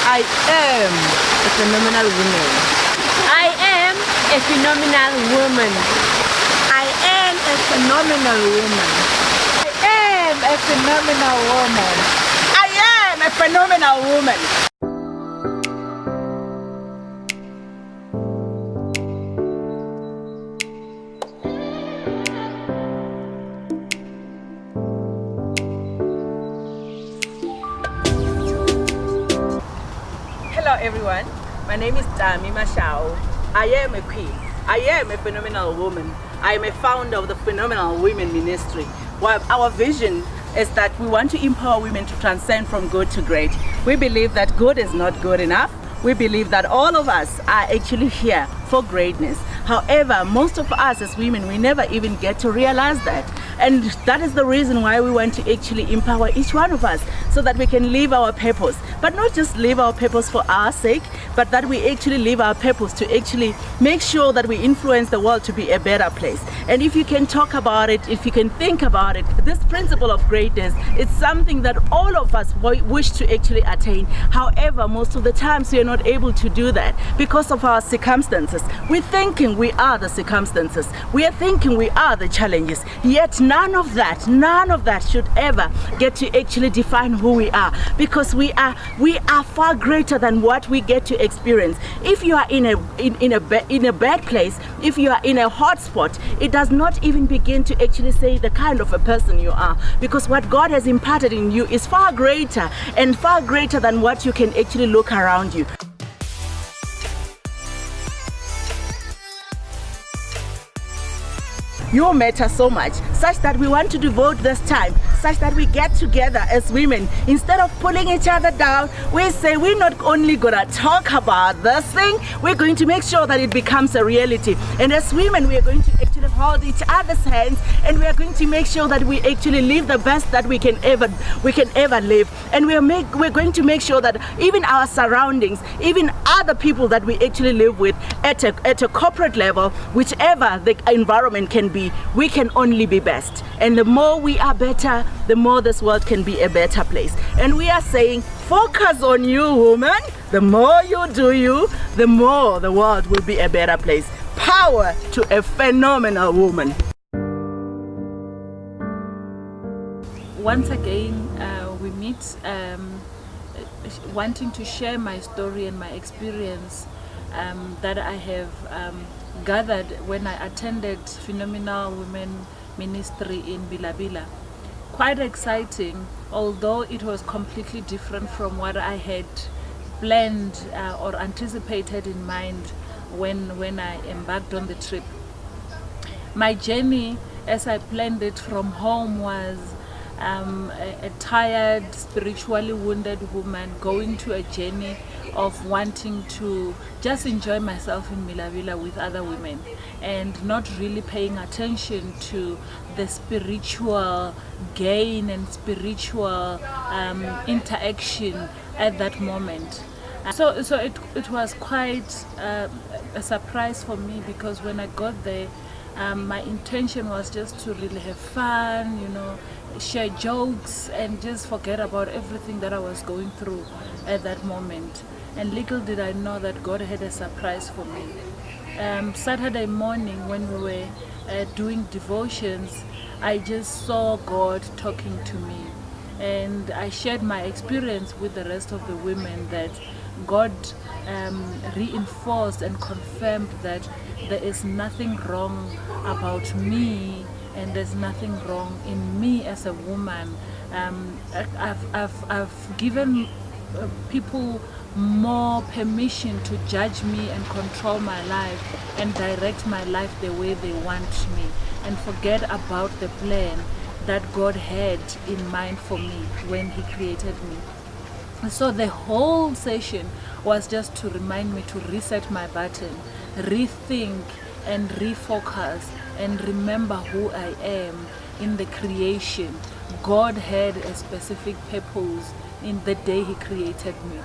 I am a phenomenal woman. I am a phenomenal woman. I am a phenomenal woman. I am a phenomenal woman. I am a phenomenal woman. Hello everyone, my name is Dami Mashao. I am a queen. I am a phenomenal woman. I am a founder of the Phenomenal Women Ministry. Well, our vision is that we want to empower women to transcend from good to great. We believe that good is not good enough. We believe that all of us are actually here for greatness. However, most of us as women, we never even get to realize that. And that is the reason why we want to actually empower each one of us so that we can live our purpose. But not just live our purpose for our sake, but that we actually live our purpose to actually make sure that we influence the world to be a better place. And if you can talk about it, if you can think about it, this principle of greatness, it's something that all of us wish to actually attain. However, most of the times we are not able to do that because of our circumstances. We're thinking we are the circumstances. We are thinking we are the challenges. Yet none of that should ever get to actually define who we are, because we are far greater than what we get to experience. If you are in a bad place, if you are in a hot spot, it does not even begin to actually say the kind of a person you are, because what God has imparted in you is far greater and far greater than what you can actually look around you. You matter so much, such that we want to devote this time, such that we get together as women. Instead of pulling each other down, we say we're not only gonna talk about this thing, we're going to make sure that it becomes a reality. And as women, we are going to actually hold each other's hands, and we are going to make sure that we actually live the best that we can ever live. And we're going to make sure that even our surroundings, even other people that we actually live with at a corporate level, whichever the environment can be, we can only be best. And the more we are better, the more this world can be a better place. And we are saying, focus on you, woman. The more you do you, the more the world will be a better place. Power to a phenomenal woman. Once again, we meet wanting to share my story and my experience that I have gathered when I attended Phenomenal Women Ministry in Bilabila. Quite exciting, although it was completely different from what I had planned or anticipated in mind when I embarked on the trip. My journey, as I planned it from home, was a tired, spiritually wounded woman going to a journey of wanting to just enjoy myself in Bilabila with other women and not really paying attention to the spiritual gain and spiritual interaction at that moment. So it was quite a surprise for me, because when I got there, my intention was just to really have fun, share jokes and just forget about everything that I was going through at that moment. And little did I know that God had a surprise for me. Saturday morning when we were doing devotions, I just saw God talking to me. And I shared my experience with the rest of the women that God reinforced and confirmed that there is nothing wrong about me, and there's nothing wrong in me as a woman. I've given people more permission to judge me and control my life and direct my life the way they want me, and forget about the plan that God had in mind for me when He created me. So the whole session was just to remind me to reset my button, rethink and refocus, and remember who I am in the creation. God had a specific purpose in the day He created me.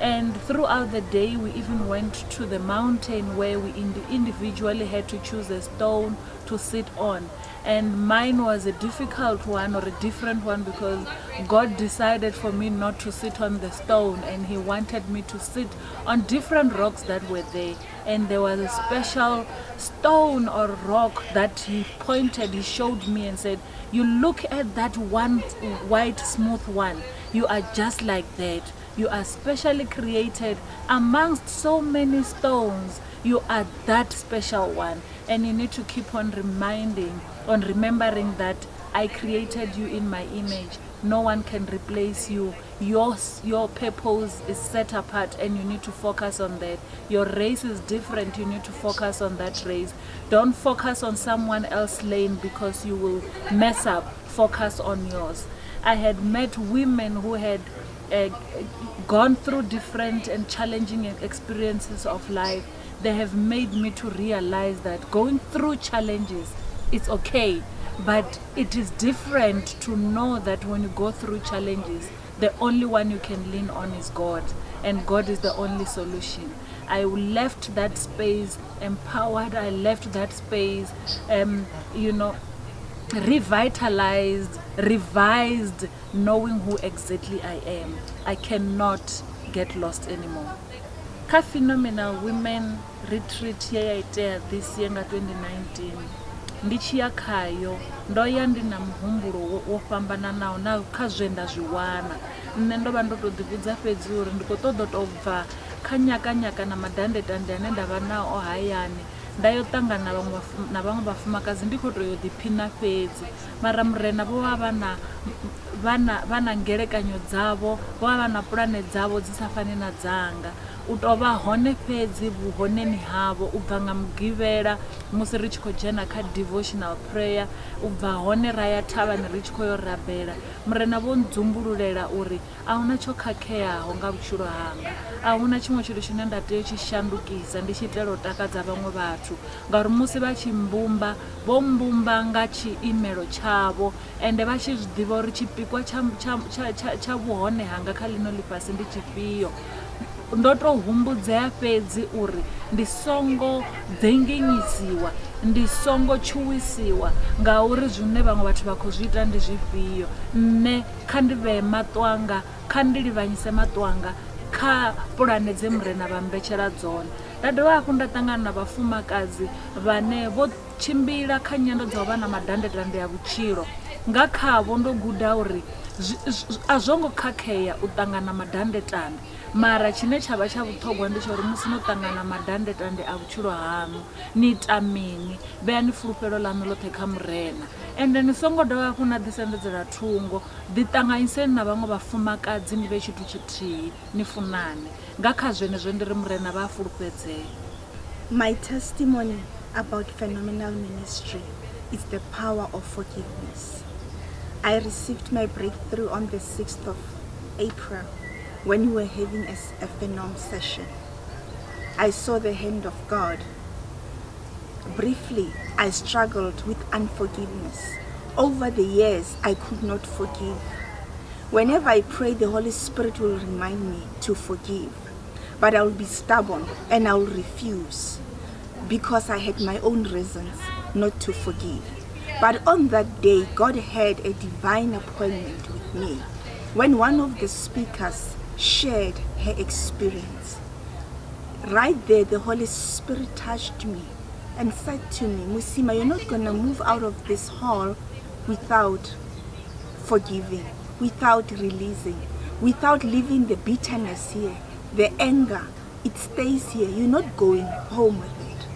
And throughout the day, we even went to the mountain where we individually had to choose a stone to sit on. And mine was a difficult one, or a different one, because God decided for me not to sit on the stone, and He wanted me to sit on different rocks that were there. And there was a special stone or rock that He pointed, He showed me and said, you look at that one white smooth one, you are just like that. You are specially created amongst so many stones. You are that special one. And you need to keep on remembering that I created you in my image. No one can replace you. Your purpose is set apart, and you need to focus on that. Your race is different. You need to focus on that race. Don't focus on someone else's lane, because you will mess up. Focus on yours. I had met women who had gone through different and challenging experiences of life. They have made me to realize that going through challenges, it's okay, but it is different to know that when you go through challenges, the only one you can lean on is God, and God is the only solution. I left that space empowered. I left that space revitalized, revised, knowing who exactly I am. I cannot get lost anymore. Ka Phenomenal Women Retreat ye ya itea this year nga 2019, ndi tshiya khayo ndo ya ndi na muhumbulo wo fhambananaho na kha zwe nda zwi wana. Nṋe ndo vha ndo to ḓivhudza fhedzi uri ndi khou ṱoḓa tou bva kha nyakanyaka na madandetande ane nda vha nao hayani, nda yo ṱangana na vhaṅwe vhafumakadzi ndi khou tou yo ḓiphina fhedzi. Mara murena vho vha na ngelekanyo dzavho, vho vha na pulane dzavho dzi sa fani na dzanga. U tou vha hone fhedzi vhuhoneni havho, u bva nga mugivhela musi ri tshi khou dzhena kha devotional prayer, u bva hone ra ya thavhani ri tshi khou yo rabela. Murena vho ndzumbululela uri a huna tsho khakheaho nga vhutshilo hanga, a huna tshiṅwe tshithu tshine nda tea u tshi shandukisa ndi tshi itela u takadza vhaṅwe vhathu, ngauri musi vha tshi mbumba vho mbumba nga tshiimelo tshavho, ende vha tshi zwiḓivha uri tshipikwa tsha vhuhone hanga kha ḽino ḽifhasi ndi tshifhio. Ndo to humbudzea fhedzi uri ndi songo dzengenyisiwa, ndi songo tshuwisiwa ngauri zwine vhaṅwe vhathu vha khou zwi ita ndi zwifhio. Nṋe kha ndi vhee maṱo anga, kha ndi livhanyise maṱo anga kha pulane dze murena vha mbetshela dzone. Nda dovha hafhu nda ṱangana na vhafumakadzi vhane vho tshimbila kha nyendo dza u vha na madandetande ya vhutshilo. Nga khavho ndo guda uri a zwo ngo khakhea u ṱangana madandetande, mara tshine tsha vha tsha vhuṱhogwa ndi tsha uri musi no ṱangana madandetande a vhutshilo haṋu ni ita mini, vheani fulufhelo ḽaṋu ḽoṱhe kha murena. Ende ni songo dovha hafhu na ḓisendedzela thungo, ḓiṱanganyiseni na vhaṅwe vhafumakadzi ni vhe tshithu tshithihi, ni funane. Nga kha zwenezwo ndi ri murena vha a fulufhedzea. My testimony about Phenomenal Ministry is the power of forgiveness. I received my breakthrough on the 6th of April when we were having a Phenom session. I saw the hand of God. Briefly, I struggled with unforgiveness. Over the years, I could not forgive. Whenever I pray, the Holy Spirit will remind me to forgive. But I will be stubborn and I will refuse because I had my own reasons not to forgive. But on that day, God had a divine appointment with me when one of the speakers shared her experience. Right there, the Holy Spirit touched me and said to me, Musima, you're not going to move out of this hall without forgiving, without releasing, without leaving the bitterness here, the anger. It stays here. You're not going home with it.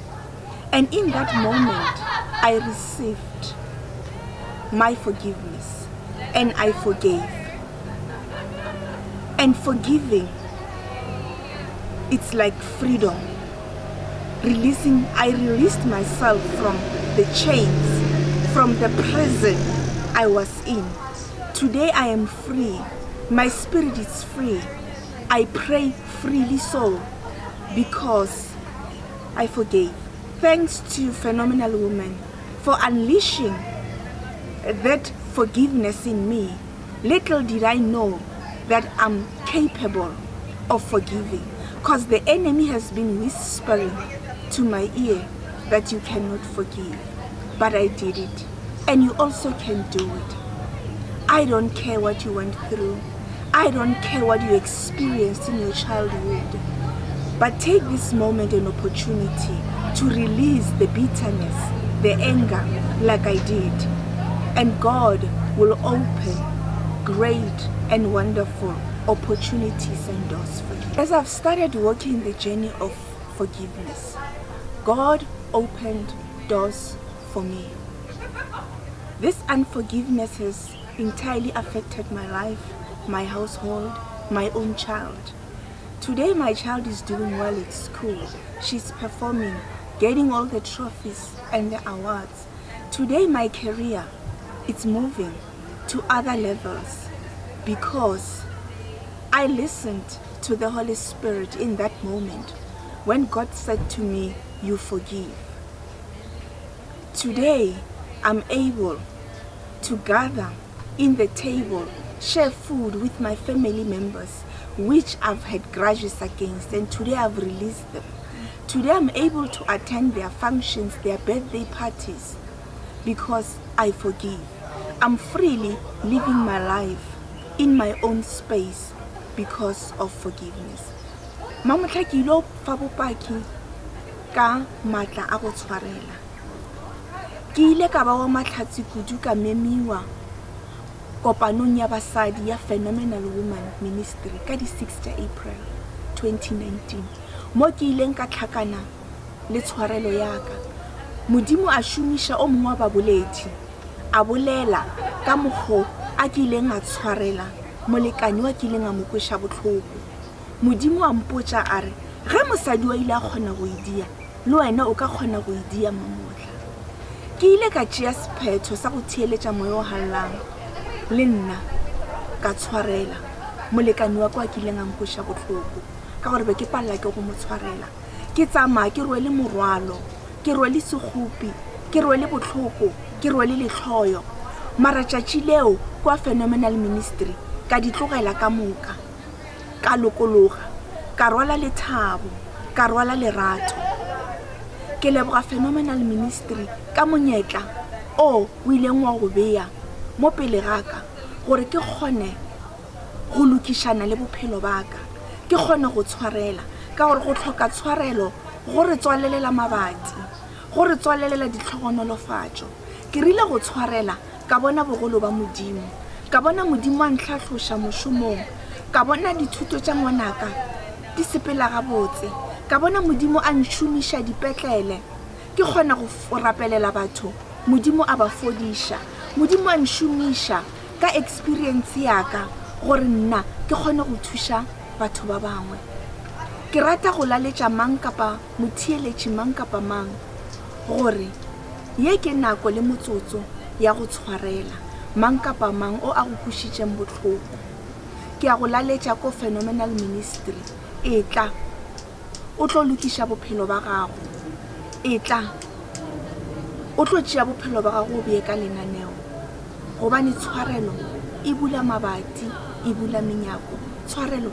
And in that moment, I received my forgiveness and I forgave. And forgiving, it's like freedom. I released myself from the chains, from the prison I was in. Today I am free. My spirit is free. I pray freely so because I forgave. Thanks to Phenomenal Women for unleashing that forgiveness in me. Little did I know that I'm capable of forgiving, because the enemy has been whispering to my ear that you cannot forgive. But I did it, and you also can do it. I don't care what you went through. I don't care what you experienced in your childhood. But take this moment and opportunity to release the bitterness, the anger, like I did. And God will open great and wonderful opportunities and doors for you. As I've started walking the journey of forgiveness, God opened doors for me. This unforgiveness has entirely affected my life, my household, my own child. Today my child is doing well at school. She's performing, getting all the trophies and the awards. Today my career, it's moving to other levels because I listened to the Holy Spirit in that moment when God said to me, you forgive. Today I'm able to gather in the table, share food with my family members, which I've had grudges against, and today I've released them. Today I'm able to attend their functions, their birthday parties, because I forgive. I'm freely living my life in my own space because of forgiveness. Mamotla ke ilo fa bopaki ka matla a go tshwarela. Ke ile ka ba wa matlhatsi kudu ka memiwa kopanong ya basadi ya Phenomenal Women Ministry ka di 6 April 2019 mo ke ileng ka tlhakana le tshwarelo yaka. Modimo a shumisha o mongwe wa baboledi a bolela ka mogho a ke ileng a tshwarela molekane wa ke ileng a mo kwesha botlhoko. Modimo a mpotsa a re ge mosadi wa ile a kgona go idia le wena o ka kgona go idia mamotla. Ke ile ka tšea sephetho sa go theeletša moya o hallang le nna ka tshwarela molekane wa kwa ke ileng a nkweša botlhoko ka gore be ke palela ke go mo tshwarela. Ke tsamaya ke rwele morwalo, ke rwele segopi, ke rwele botlhoko, ke rwele letlhoyo. Mara tšatši leo kwa Phenomenal Ministry ka di tlogela ka moka, ka lokologa, ka rwala lethabo, ka rwala lerato. Ke leboga Phenomenal Ministry ka monyetla o ileng wa go beya mo pele gaka gore ke kgone go lokišana le bophelo baka, ke kgone go tshwarela ka gore go tlhoka tshwarelo go re tswalelela mabati, go re tswalelela ditlhogonolofatšo. Ke rile go tshwarela ka bona bogolo ba Modimo, ka bona Modimo a ntlhatlhoša mošomong, ka bona dithuto tša ngwanaka di sepela gabotse, ka bona Modimo a nšomiša dipetlele, ke kgona go rapelela batho, Modimo a ba fodiša. Modimo a nšomiša ka experience yaka gore nna ke kgone go thuša batho ba bangwe. Ke rata go laletša mang kapa motheeletši mang kapa mang gore ye ke nako le motsotso ya go tshwarela mang kapa mang o a go kwešišeng botlhoko. Ke a go laletša ko Phenomenal Ministry, e tla o tlo lokiša bophelo ba gago, e tla o tlo tšea bophelo ba gago o beye ka lenaneo, gobane tshwarelo e bula mabati, e bula menyako. Tshwarelo